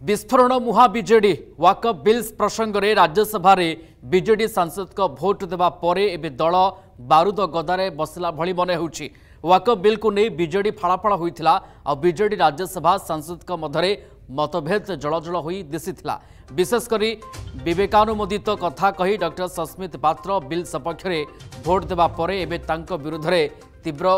विस्फोरण मुहा BJD वाकअप bills प्रसंग में राज्यसभा बीजेडी सांसद को भोट देवा पर एवं दल बारूद गदारे बसला भली मन होउछि। वाकअप बिल को नहीं बीजेडी फाड़ाफाड़ होइथिला और बीजेडी राज्यसभा सांसद मध्य मतभेद जलजल होई दिसिथिला। विशेषकर विवेकानुमोदित कथा कही डॉक्टर सस्मित पात्र बिल सपक्ष में भोट देवा पर एवं तांको विरुद्ध में तीव्र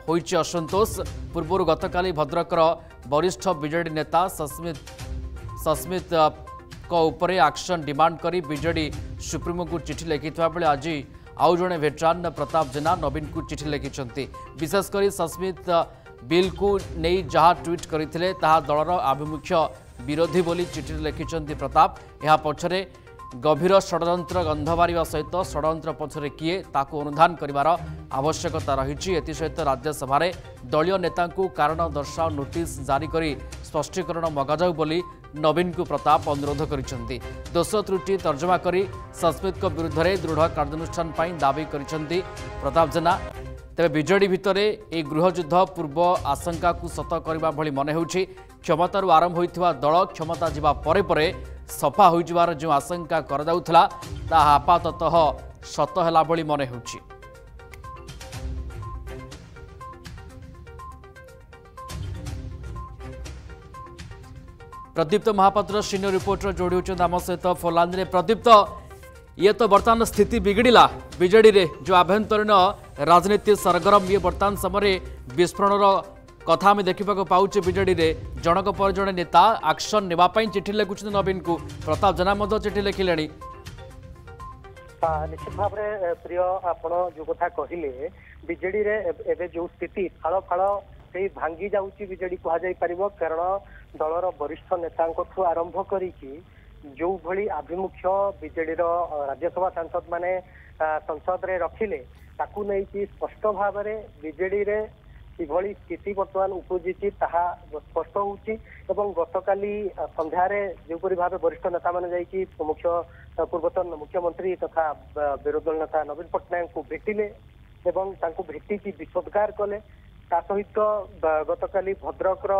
होइछि असंतोष। पूर्व गतकाली भद्रकर वरिष्ठ बीजेडी नेता सस्मित को उपरे एक्शन डिमांड करी बीजेडी सुप्रीमो को चिठी लिखिता बेले आज आउ जड़े वेटरान प्रताप जेना नवीन को चिठी लिखिं। विशेषकर सस्मित बिल को नहीं जहाँ ट्वीट करते दलर आभिमुख्य विरोधी बोली चिठी लिखिं प्रताप। यह पछरे गभीर षड्यंत्र गंध बारिवा सहित षड्यंत्र पछरे किए ताकू अनुधान करिवार आवश्यकता रही। एसहित राज्यसभा दलीय नेता कारण दर्शाओ नोटिस जारी करी स्पष्टीकरण मगाजाऊ बोली नवीन को प्रताप अनुरोध करिसेंती। दोष त्रुटि तर्जमा करी सस्मित विरुद्ध में दृढ़ कार्यानुष्ठान दाबी करिसेंती प्रताप जेना। तेज बीजेडी भितर ए गृहयुद्ध पूर्व आशंका को सत करने भली मन होउछि। क्षमतारू आरंभ होइथिबा दल क्षमता जिबा परे परे सफा हो जिवार जो आशंका करा जाउथला ताहा आपाततः सत होला भली मन होउछि। प्रदीप्त महापात्र सीनियर रिपोर्टर जोड़ी होचन आम सहित फोनलाइन रे। प्रदीप्त ये तो बर्तमान स्थिति बिगड़ला बीजेडी रे जो आभ्यंतरीण राजनीति सरगरम ये बर्तमान समय विस्फोरण कथा आम देखा पाचे बीजेडी रे जनक पर जड़े नेता एक्शन नेवाई चिठी लिखुं नवीन को प्रताप जेना चिठी लिखिले। निश्चित भाव में प्रिय आपण जो कथा कहले बीजेडी रे एबे जो स्थिति फाड़ फाड़ से भांगी जाऊँगी बीजेडी कह कारण दलर वरिष्ठ नेता आरंभ करी जो भली आभिमुख्य बीजेडी राज्यसभा सांसद माने संसद रे रखिले ताकू नहीं स्पष्ट भाव में बीजेडी रे किभली स्थिति बर्तमान उपजी ताहा स्पष्ट होउछि। एवं गतकाली संध्यारे जोपरि भाव वरिष्ठ नेता माने जाइकि पूर्वतन मुख्यमंत्री तथा विरोधी दल नेता नवीन पट्टनायक को भेटिले एवं तांको भेटिकी विषोद्गार कले। ता सहित गतकाली भद्रकर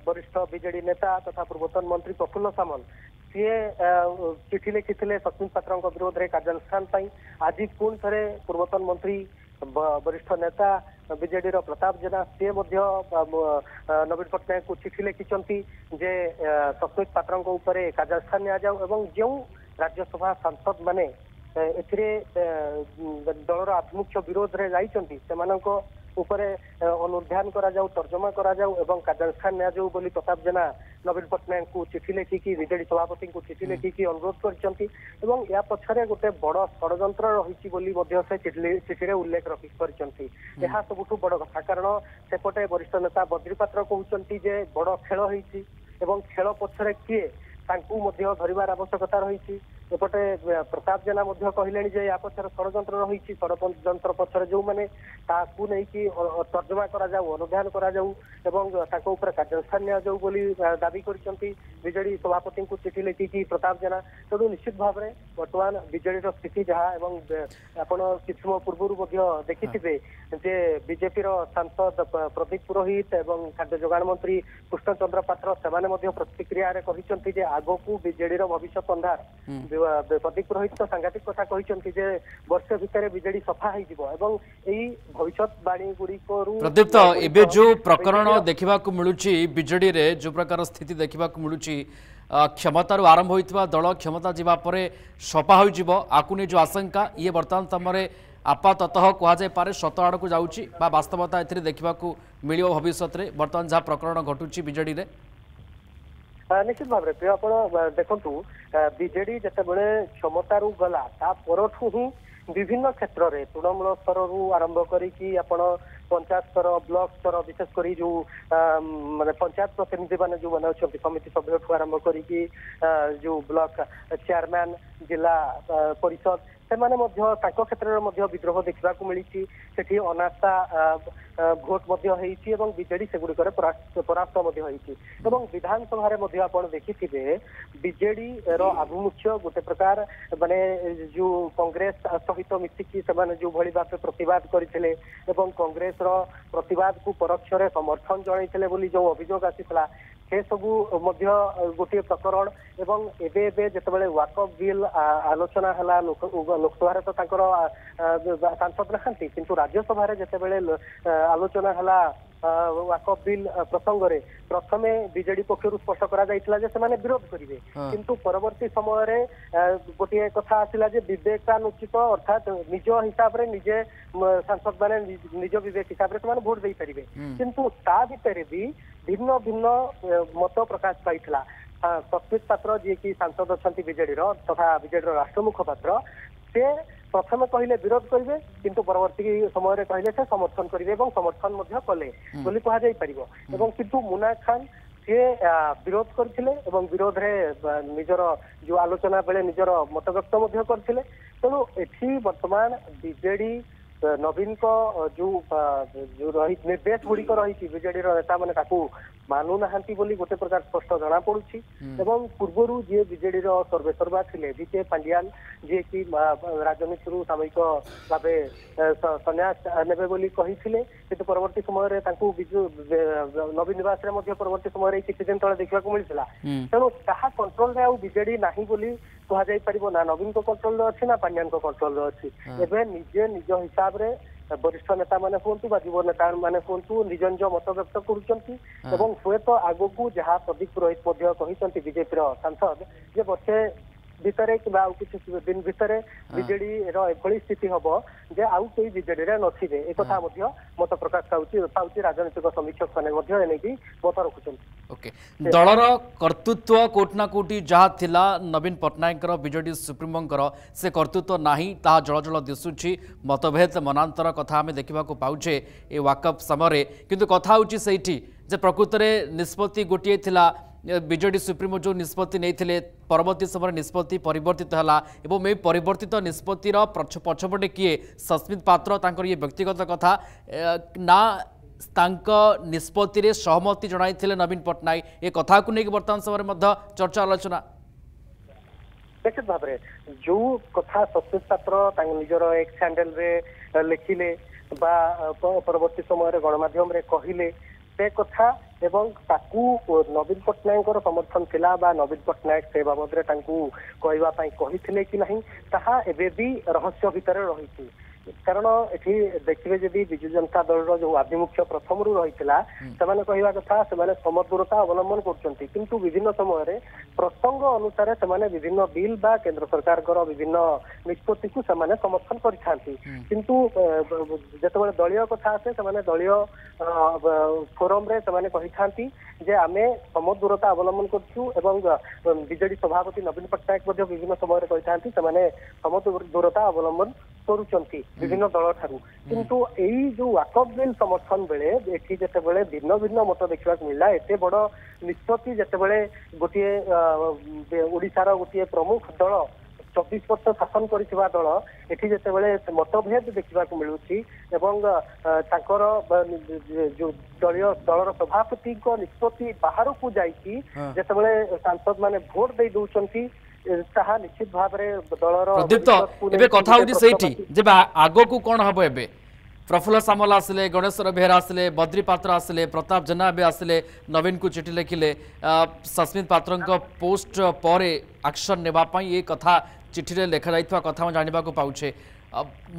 वरिष्ठ बीजेडी नेता तथा पूर्वतन मंत्री प्रफुल्ल सामल सी चिठी लिखिले सस्मित पात्र विरोध में कार्यानुष्ठान आज पुणी थे पूर्वतन मंत्री वरिष्ठ नेता बीजेडी प्रताप जेना सी नवीन पट्टनायक को चिठी लिखिं जे सस्मित पात्र कार्यानुष्ठान नि जो राज्यसभा सांसद माने दलर आभिमुख्य विरोध में जाइए उपरे अनुध्यान करा जाऊ तर्जमा करा जाऊ एवं कार्यानुष्ठान निया जाऊ बोली प्रताप जेना नवीन पट्टनायक को चिठी लिखिकी बीजेडी सभापति को चिठी लिखिकी अनुरोध करछंती एवं या पछरे गोटे बड़ षड्यंत्र रहिछि बोली मध्य से चिठी रे उल्लेख करछंती। एहा सबुठु बड़ कथा कारण सेपटे वरिष्ठ नेता बद्रीपात्र कहउछंती जे बड़ खेल होईछि एवं खेल पछरे किए तांकू मध्य धरिबार आवश्यकता रहिछि। एपटे प्रताप जेना कहले जे या पछरे षड्यंत्र रही षड्यंत्र पछरे जो मैंने ताकू नहीं कि तर्जमा करा जाऊ अनुध्यान करा जाऊ एवं ताको ऊपर कार्यानुष्ठान निया जाऊ बोली दाबी करछंती बीजेडी सभापति को चिठी लिखिकी प्रताप जेना। तेणु निश्चित भाव में बर्तमान बीजेडी स्थिति जहाँ एवं आपण किछ समय पूर्व देखिथिबे जे बीजेपी सांसद प्रदीप पुरोहित एवं खाद्य जोगाण मंत्री कृष्णचंद्र पात्र से प्रतिक्रिया कहते जे आगकू बीजेडी भविष्य अंधार। प्रदीप पुरोहित तो सांघातिक कथा कहते जे वर्ष भितर बीजेडी सफा हो भविष्यवाणी गुड़िक प्रदीप्त एबे जो प्रकरण देखा मिलूँ बीजेडी रे जो प्रकार स्थिति देखा मिलूँ क्षमतारू आरंभ होइतिबा दल क्षमता जीवा परे सफा हो आकु नहीं जो आशंका ये बर्तमान समय आपाततः कहुई पारे सत आड़ को जाऊँगी वास्तवता ए देखा मिल भविष्य में बर्तमान जहाँ प्रकरण घटुची बीजेडी रे निश्चित भाव में प्रिय आप देखु बीजेडी जितेबाला क्षमतारू गला परठू ही विभिन्न क्षेत्र में तृणमूल स्तर आरंभ करी आपण पंचायत स्तर ब्लॉक स्तर विशेषकर जो माने पंचायत प्रतिनिधि मैंने जो मैंने अच्छा समिति सभ्य आरंभ करी जो ब्लॉक चेयरमैन जिला परिषद से क्षेत्र में विद्रोह देखा मिली से अनास्था भोट बीजेडी से गुड़िक परास्त विधानसभा आप देखिथे बीजेडी आभिमुख्य गोटे प्रकार माने जो कांग्रेस सहित मिसिकी जो भली भाव प्रतिवाद करते कांग्रेस प्रतिवाद को परोक्ष समर्थन जनइले जो अभियोग आसीला से सबू गोटे प्रकरण एवं एबे एबे जेतेबेले वाकअप बिल आलोचना हला लोकसभा तो सांसद नहांती किंतु राज्यसभा जेतेबेले आलोचना हला वाकअप बिल प्रसंग रे प्रथमे बीजेडी पक्षरु स्पष्ट करा जाइतला जे सेमाने विरोध करिवे किंतु परवर्ती समय रे गोटे कथा आसिला जे विवेकानुचित अर्थात निज हिसाब रे निजे सांसद माने निज विवेक हिसाब रे सेमाने वोट देई परिवे किंतु ता भितरे भी भिन्न भिन्न मत प्रकाश पाइतला सस्मित पात्र जी की सांसद अच्छा बीजेडी तथा बीजेडी राष्ट्र मुखपात्र से प्रथम कहले विरोध करेंगे किंतु परवर्ती समय कहले से समर्थन करेंगे समर्थन कले बोली कह किंतु मुना खान सी विरोध करते विरोध रे निजर जो आलोचना बेले निजर मत व्यक्त करते तेणु एठी वर्तमान बीजेडी नवीन को जो निर्देश गुड़िक रही बीजेडी नेता मैंने मानु नाहांती बोली गोटे प्रकार स्पष्ट जना पड़ुछि एवं पूर्वरु जे बीजेडी रो सर्वेसर्वा थिले बीके पांड्यान जे कि राजनीति सामयिक भावे संन्यास नेबे बोली कहिथिले किंतु परवर्ती समय रे तांकू बिजु नवीन निवास रे मध्ये परवर्ती समय रे किछि दिन तळे देखिबा को मिलितला तेणु ताहा कंट्रोल रे आ बीजेडी नाही बोली कहा जाई परिबो ना नवीन को कंट्रोल रे अछि ना पांड्यान को कंट्रोल रे अछि एबे निजे निज हिसाब रे वरिष्ठ नेता माने कहतु युव नेता माने कहतु निज निज मत व्यक्त करुचंती एवं हुए तो आगो को जहाँ प्रदीप पुरोहित कहते बीजेपी सांसद जे वर्षे भितर कि किसी दिन भितर बीजेडी एभली स्थिति हम जे आउ कई बीजेडी रे नथिबे एक कथा मत प्रकाश पाउची राजनीतिक समीक्षक माने मत रखुचंती ओके दलर कर्तृत्व कोटना कोटी जहाँ थिला नवीन पट्टनायक बीजेडी सुप्रीमोंकर से कर्तृत्व नाही ताहा जल जल दिशुची मतभेद मनांतर कथा आम देखा पाउचे ए वाकअप समय किंतु कथा होची सेठी जे प्रकृत में निष्पत्ति गोटे थिला बीजेडी सुप्रीमो जो निष्पत्ति नहीं परवर्ती समय निष्पत्ति परिवर्तित है एवं ये परिवर्तित निष्पत्तिर पछपटे किए सस्मित पात्र तांकर ये व्यक्तिगत कथा ना निष्पत्ति सहमति जनाई नवीन पट्टनायक ये कथा को लेकिन वर्तमान समय चर्चा आलोचना निश्चित भाव में जो कथा सस्मित पात्र निजर एक्स हैंडल रे लिखिले परवर्ती समय गणमाध्यम रे कहिले से कथा एवं ताकू नवीन पट्टनायक समर्थन थिला बा नवीन पट्टनायक से बाबद रे तांकू कहवा पई कहिथिले कि नहीं ताहा एबे भी रहस्य भितर रही कारण एठी देखिबे जदि बिजु जनता दल रो जो आभिमुख्य प्रथम रु रहितला सेमाने कहवा कथा सेमाने समदूरता अवलंबन करचंती किंतु विभिन्न समय रे प्रसंग अनुसार सेमाने विभिन्न बिल बा केंद्र सरकार कर विभिन्न निष्पत्ति को सेमाने समर्थन करिथांती किंतु जेतेबेले दलीय कथा आसे सेमाने दलीय फोरम रे सेमाने कहिथांती जे आमे समदूरता अवलंबन करछु एवं बीजेडी सभापति नवीन पट्टनायक मध्ये विभिन्न समय रे कहिथांती सेमाने समदूरता अवलंबन करुचंती विभिन्न दल ठारू किंतु एई जो वाकअप बिल समर्थन बेले एठी जेतेबेले भिन्न भिन्न मत देखा मिलला एते बड़ निष्पत्ति जेतेबेले गोटे ओडिशार गोटे प्रमुख दल 24 वर्ष शासन करथिबा दल एठी जेतेबेले मतभेद देखा मिलुछि एवं तांकर जो दलीय दलर सभापति को निष्पत्ति बाहर को जाइकी जेतेबेले सांसद माने वोट दे दउचंती ताहा निश्चित भाव रे दलर प्रदीप एबे कथा होची सेठी जे आगो को कोन हबो एबे प्रफुल्ल सामल आसिले गणेश्वर बेहरा आसिले बद्री पात्र आसिले प्रताप जेना भी आसिले नवीन को चिठी लिखिले सस्मित पात्र पोस्ट पर एक्शन नेबा पई ये कथा चिठी रे लेखा जाइतवा कथा हम जानिबा को पाउछे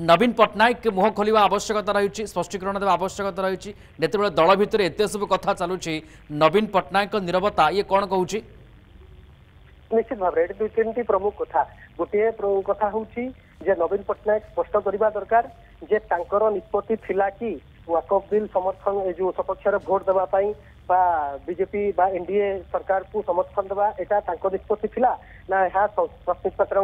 नवीन पट्टनायक मुह खोलिवा आवश्यकता रही स्पष्टीकरण देवा आवश्यकता रही नेतबेले दल भितर एते सब कथा चलुची नवीन पट्टनायक निरवता ये कौन कहूची निश्चित भाव में दुई तीन प्रमुख कथा गोटे कथा हूँ जे नवीन पट्टनायक स्पष्ट करने दरकार जे तांकर निष्पत्ति थिला कि वाकअप बिल समर्थन जो सपक्ष भोट देवाई बीजेपी एनडीए सरकार को समर्थन देवा यहाँ निष्पत्ति थिला ना यहाँ सस्मित पात्र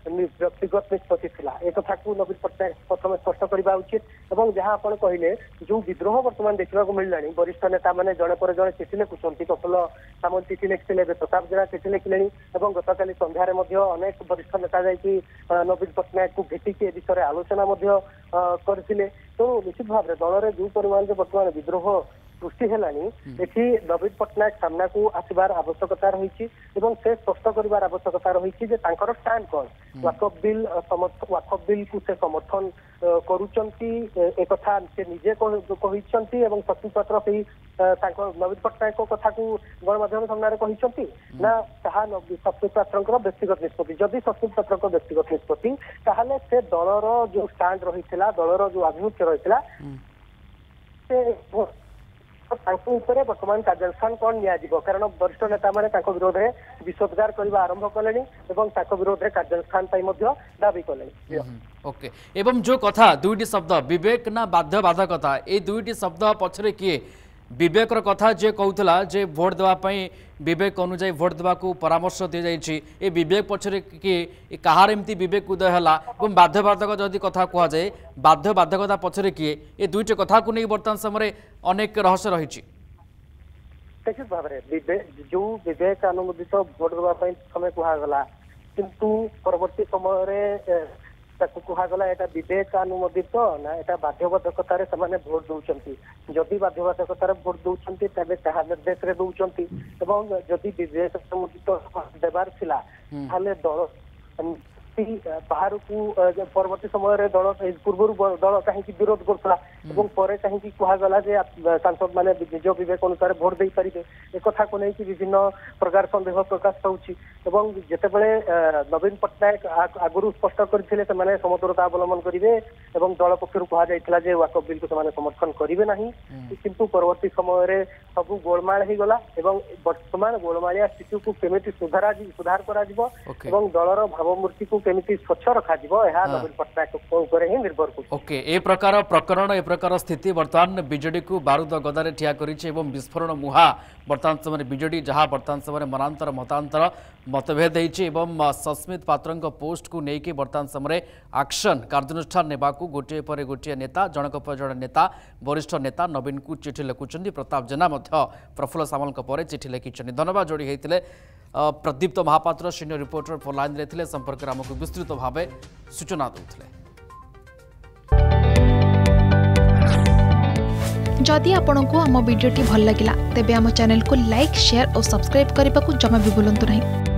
व्यक्तिगत निष्पत्ति थिला एक कथा को नवीन पट्टनायक प्रथम स्पष्ट करवा उचित और जहाँ आप कहले जो विद्रोह वर्तमान देखा मिलला वरिष्ठ नेता मैंने जड़े पर जड़े चिठी लिखुंट प्रफुल्ल सामल चिठी लिखिले प्रताप जेना चिठी लिखिले और गतकाली संध्यार अनेक वरिष्ठ नेता जाकि नवीन पट्टनायक को भेटिकी ए विषय आलोचना करते तो निश्चित भाव में दल में जो परिमाण वर्तमान विद्रोह सृष्टि हेलानी एठी नवीन पट्टनायक सामना को आसबार आवश्यकता रही से स्पष्ट कर आवश्यकता रही स्टैंड कौन वाकफ बिल को से समर्थन करुचंती एक कथा से निजे कहिसंती एवं शक्तिपत्र से नवीन पट्टनायक कथा को गणमाध्यम सामने कहिसंती ना ताहा शक्तिपत्र व्यक्तिगत निष्पत्ति जदि शक्तिपत्र व्यक्तिगत निष्पत्ति ताहले से दलर जो स्टैंड रही दलर जो आभिमुख्य रही बर्तमान कार्यानुष्ठान कौन नियाजिबो कारण वरिष्ठ नेता माने ताको विरोध में विषोद्गार करने आरंभ कले विरोध में कार्यानुष्ठान दाबी कले ओके एवं जो कथा दुईटी शब्द विवेक ना बाध्य बाधकता ये दुईटी शब्द पछरे किए विवेकर कथा जे कहूला जे भोट देवाई विवेक अनुजाई भोट देवा परामर्श दी जाए विवेक पछरे किए कहार एमती विवेक उदय है बाध्य बाधक जदि कथा कहुए बाध्य बाधकता पछरे किए ये दुईटी कथा को नहीं बर्तमान समय अनेक रहस्य रही निश्चित भाव जो विवेक अनुमोदित भोट देवाई समय कहगला किंतु परवर्ती समय कहगला एटा विवेक अनुमोदित ना एटा बाध्यबाधकतार से भोट दौरान जदि बाध्यबाधकतार भोट दौरान तेज क्या निर्देश दौरान जदि विवेक अनुमोदित देवार दल बाहर को परवर्ती समय दल पूर्व दल कहीं विरोध करुला कहीं कहगला सांसद मैंने निज विवेक अनुसार भोट दे पारे एक कथा को लेकिन विभिन्न प्रकार सन्देह प्रकाश पाँच जितेबले नवीन पट्टनायक आगुरी स्पष्ट करते समदूरता अवलम्बन करेंगे दल पक्षर कहुई वाकफ बिल को समर्थन करेंगे ना किंतु परवर्ती समय सब गोलमाल हो गला वर्तमान गोलमालिया स्थिति को केमी सुधार करा दलर भावमूर्ति को केमी स्वच्छ रखा नवीन पट्टनायक ही निर्भर कर ओके ए प्रकार प्रकरण ए प्रकार स्थिति बर्तमान बीजेडी को बारूद गदारे ठिया करिछि विस्फोरण मुहा बर्तमान समय बीजेडी जहां बर्तमान समय मनांतर मतांतर मतभेद सस्मित पात्र पोस्ट को लेकिन बर्तमान समय एक्शन कार्यानुष्ठान नेबा गोटे पर गोटे नेता जनक पर जड़े नेता वरिष्ठ नेता नवीन को चिठी लिखुंट प्रताप जेना प्रफुल्ल सामल पर चिठी लिखिं धन्यवाद जोड़ी होते Pradipta Mahapatra senior reporter phone line रे संपर्क में आमको विस्तृत भाव सूचना देते जदि आपंक आम भिडी भल लगा तेब आम चैनल को लाइक शेयर और सब्सक्राइब करने को जमा भी भूलु नहीं।